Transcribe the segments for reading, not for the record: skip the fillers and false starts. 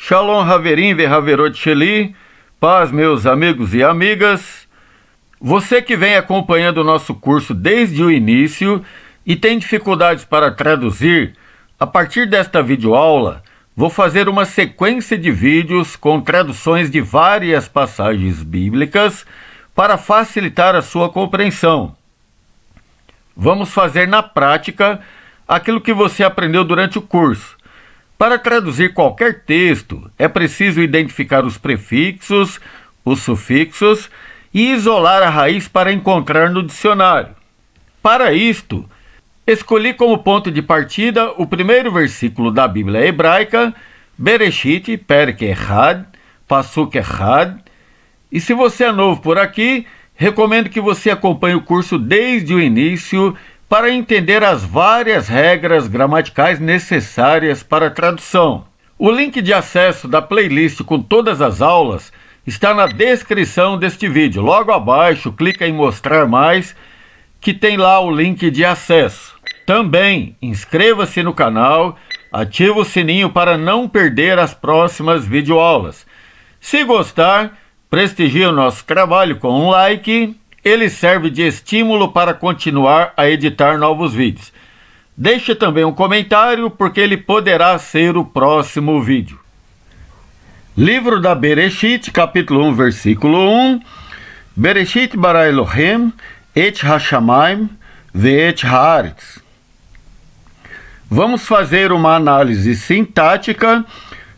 Shalom Haverim Vehaverot Sheli, paz meus amigos e amigas. Você que vem acompanhando o nosso curso desde o início e tem dificuldades para traduzir, a partir desta videoaula, vou fazer uma sequência de vídeos com traduções de várias passagens bíblicas para facilitar a sua compreensão. Vamos fazer na prática aquilo que você aprendeu durante o curso. Para traduzir qualquer texto, é preciso identificar os prefixos, os sufixos e isolar a raiz para encontrar no dicionário. Para isto, escolhi como ponto de partida o primeiro versículo da Bíblia hebraica, Bereshit, Perek Echad, Pasuk Echad. E se você é novo por aqui, recomendo que você acompanhe o curso desde o início para entender as várias regras gramaticais necessárias para a tradução. O link de acesso da playlist com todas as aulas está na descrição deste vídeo. Logo abaixo, clica em mostrar mais, que tem lá o link de acesso. Também inscreva-se no canal, ative o sininho para não perder as próximas videoaulas. Se gostar, prestigie o nosso trabalho com um like. Ele serve de estímulo para continuar a editar novos vídeos. Deixe também um comentário, porque ele poderá ser o próximo vídeo. Livro da Bereshit, capítulo 1, versículo 1. Bereshit bara Elohim et hashamayim ve'et haaretz. Vamos fazer uma análise sintática,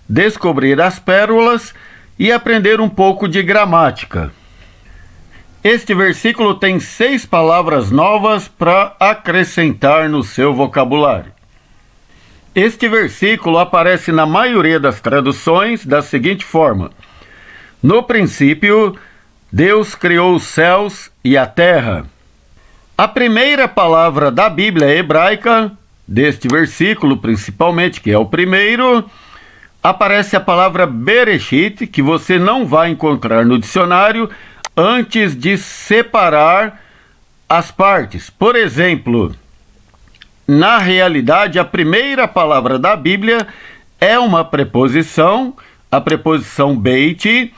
descobrir as pérolas e aprender um pouco de gramática. Este versículo tem 6 palavras novas para acrescentar no seu vocabulário. Este versículo aparece na maioria das traduções da seguinte forma: no princípio, Deus criou os céus e a terra. A primeira palavra da Bíblia hebraica, deste versículo principalmente, que é o primeiro, aparece a palavra Bereshit, que você não vai encontrar no dicionário antes de separar as partes. Por exemplo, na realidade, a primeira palavra da Bíblia é uma preposição, a preposição beit,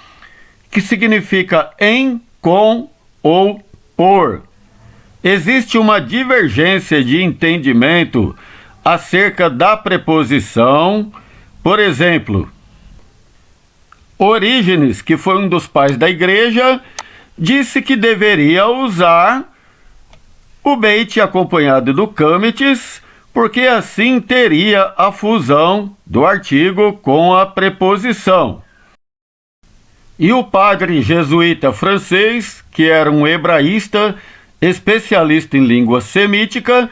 que significa em, com ou por. Existe uma divergência de entendimento acerca da preposição. Por exemplo, Orígenes, que foi um dos pais da igreja, disse que deveria usar o beit acompanhado do câmetes, porque assim teria a fusão do artigo com a preposição. E o padre jesuíta francês, que era um hebraísta, especialista em língua semítica,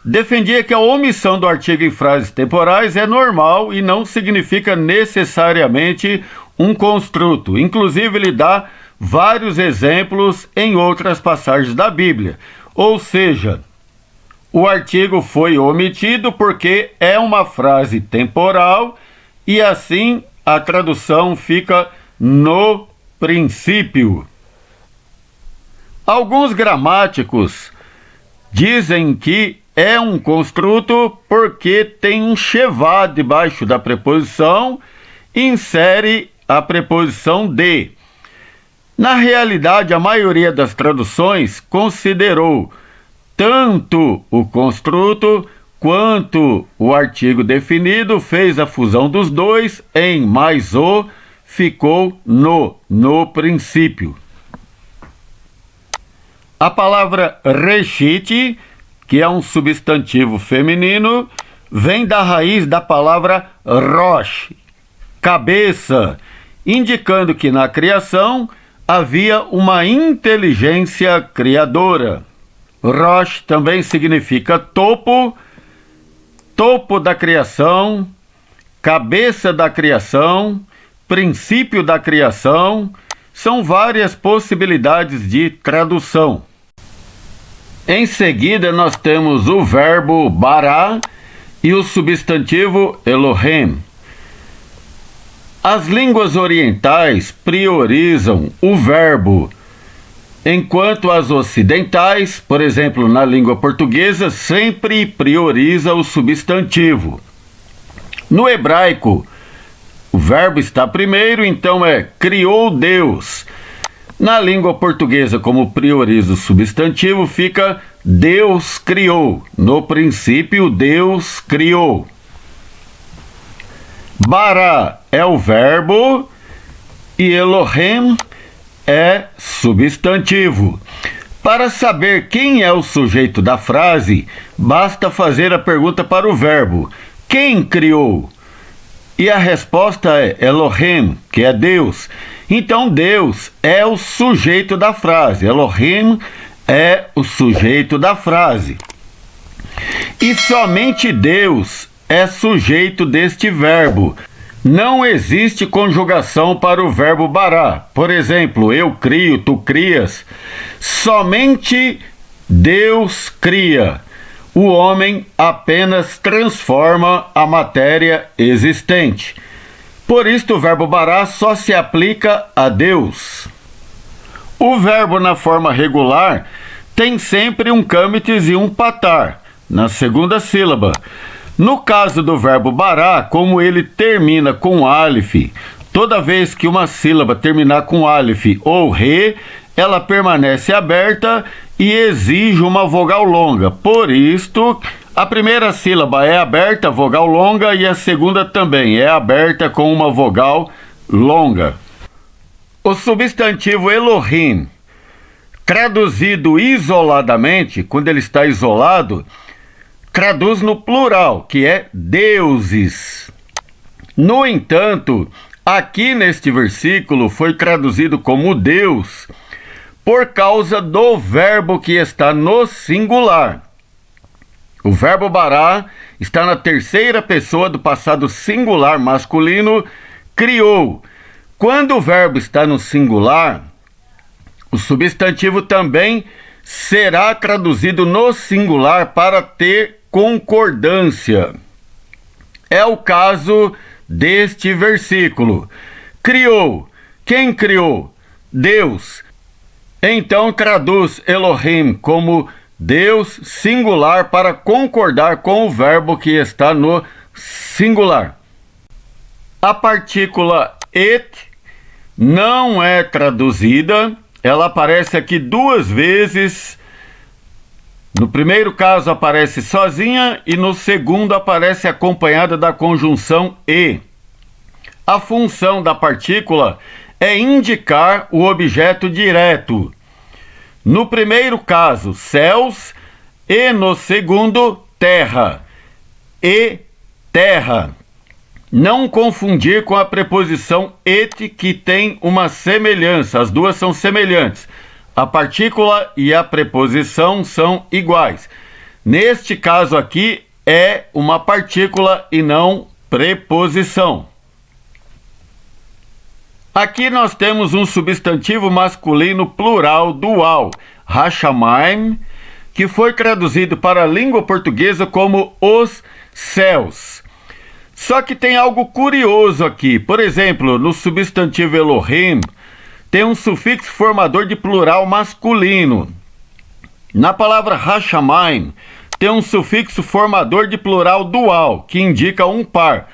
defendia que a omissão do artigo em frases temporais é normal e não significa necessariamente um construto. Inclusive, ele dá vários exemplos em outras passagens da Bíblia. Ou seja, o artigo foi omitido porque é uma frase temporal e assim a tradução fica no princípio. Alguns gramáticos dizem que é um construto porque tem um shevá debaixo da preposição e insere a preposição de. Na realidade, a maioria das traduções considerou tanto o construto quanto o artigo definido, fez a fusão dos dois em mais o, ficou no princípio. A palavra reshit, que é um substantivo feminino, vem da raiz da palavra rosh, cabeça, indicando que na criação havia uma inteligência criadora. Rosh também significa topo, topo da criação, cabeça da criação, princípio da criação. São várias possibilidades de tradução. Em seguida, nós temos o verbo bara e o substantivo Elohim. As línguas orientais priorizam o verbo, enquanto as ocidentais, por exemplo, na língua portuguesa, sempre prioriza o substantivo. No hebraico, O verbo está primeiro, então é criou Deus. Na língua portuguesa, como prioriza o substantivo, fica Deus criou. No princípio, Deus criou. Bara é o verbo e Elohim é substantivo. Para saber quem é o sujeito da frase, basta fazer a pergunta para o verbo: quem criou? E a resposta é Elohim, que é Deus. Então Deus é o sujeito da frase. Elohim é o sujeito da frase. E somente Deus é sujeito deste verbo. Não existe conjugação para o verbo bará. Por exemplo, eu crio, tu crias. Somente Deus cria. O homem apenas transforma a matéria existente. Por isto, o verbo bará só se aplica a Deus. O verbo na forma regular tem sempre um câmites e um patar, na segunda sílaba. No caso do verbo bará, como ele termina com aleph, toda vez que uma sílaba terminar com aleph ou re, ela permanece aberta e exige uma vogal longa. Por isto, a primeira sílaba é aberta, vogal longa, e a segunda também é aberta com uma vogal longa. O substantivo Elohim, traduzido isoladamente, quando ele está isolado, traduz no plural, que é deuses. No entanto, aqui neste versículo foi traduzido como Deus por causa do verbo que está no singular. O verbo bará está na terceira pessoa do passado singular masculino, criou. Quando o verbo está no singular, o substantivo também será traduzido no singular para ter concordância. É o caso deste versículo. Criou. Quem criou? Deus. Então traduz Elohim como Deus singular para concordar com o verbo que está no singular. A partícula et não é traduzida, ela aparece aqui duas vezes. No primeiro caso aparece sozinha e no segundo aparece acompanhada da conjunção e. A função da partícula é indicar o objeto direto. No primeiro caso, céus, e no segundo, terra. E terra. Não confundir com a preposição et, que tem uma semelhança. As duas são semelhantes. A partícula e a preposição são iguais. Neste caso aqui, é uma partícula e não preposição. Aqui nós temos um substantivo masculino plural dual, Hashamayim, que foi traduzido para a língua portuguesa como os céus. Só que tem algo curioso aqui. Por exemplo, no substantivo Elohim, tem um sufixo formador de plural masculino. Na palavra Hashamayim, tem um sufixo formador de plural dual, que indica um par.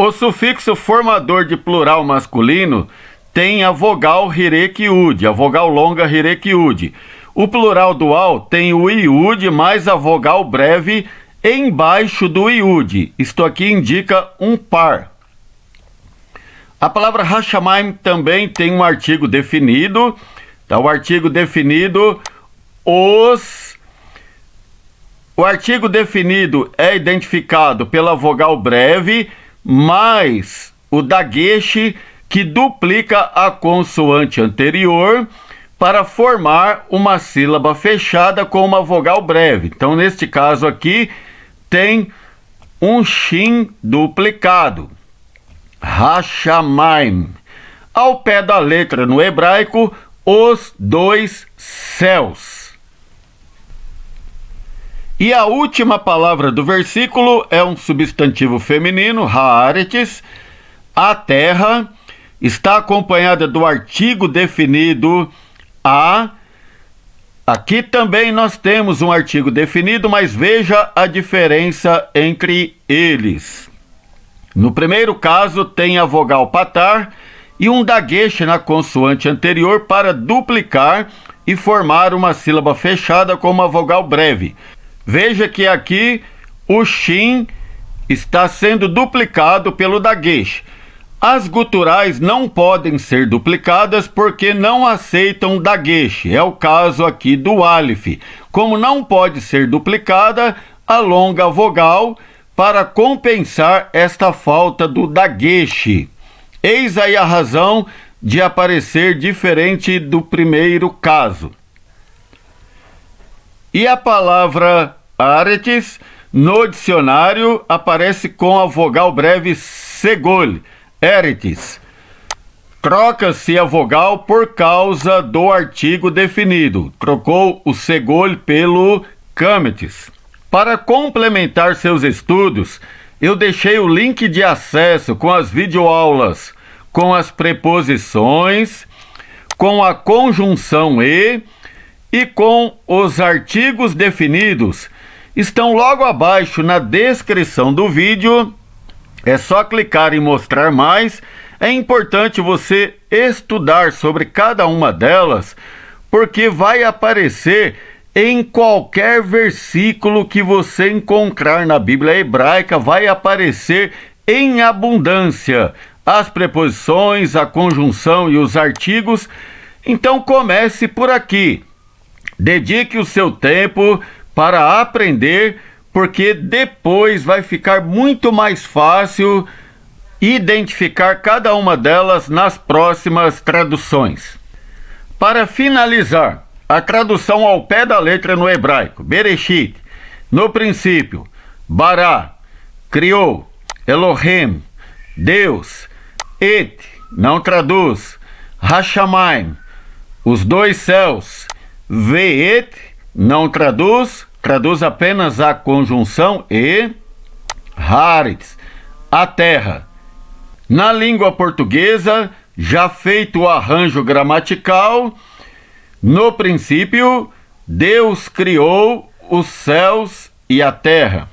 O sufixo formador de plural masculino tem a vogal hirek-yud, a vogal longa hirek-yud. O plural dual tem o iud mais a vogal breve embaixo do iud. Isto aqui indica um par. A palavra Hashamayim também tem um artigo definido. Então, o artigo definido, O artigo definido é identificado pela vogal breve mais o dagesh, que duplica a consoante anterior para formar uma sílaba fechada com uma vogal breve. Então, neste caso aqui, tem um shin duplicado. Hashamayim. Ao pé da letra no hebraico, os dois céus. E a última palavra do versículo é um substantivo feminino, haaretz, a terra, está acompanhada do artigo definido a. Aqui também nós temos um artigo definido, mas veja a diferença entre eles. No primeiro caso, tem a vogal patar e um dagueche na consoante anterior para duplicar e formar uma sílaba fechada com uma vogal breve. Veja que aqui o shin está sendo duplicado pelo dagueche. As guturais não podem ser duplicadas porque não aceitam dagueche. É o caso aqui do alif. Como não pode ser duplicada, alonga a vogal para compensar esta falta do dagueche. Eis aí a razão de aparecer diferente do primeiro caso. E a palavra aretes no dicionário aparece com a vogal breve segol, eretes. Troca-se a vogal por causa do artigo definido. Trocou o segol pelo cametes. Para complementar seus estudos, eu deixei o link de acesso com as videoaulas, com as preposições, com a conjunção e com os artigos definidos. Estão logo abaixo na descrição do vídeo. É só clicar em mostrar mais. É importante você estudar sobre cada uma delas, porque vai aparecer em qualquer versículo que você encontrar na Bíblia hebraica, vai aparecer em abundância as preposições, a conjunção e os artigos. Então comece por aqui. Dedique o seu tempo para aprender, porque depois vai ficar muito mais fácil identificar cada uma delas nas próximas traduções. Para finalizar, a tradução ao pé da letra no hebraico: Bereshit, no princípio; Bará, criou; Elohim, Deus; Et, não traduz; Hashamayim, os dois céus; Ve'et, não traduz, traduz apenas a conjunção e; Haaretz, a terra. Na língua portuguesa, já feito o arranjo gramatical, no princípio, Deus criou os céus e a terra.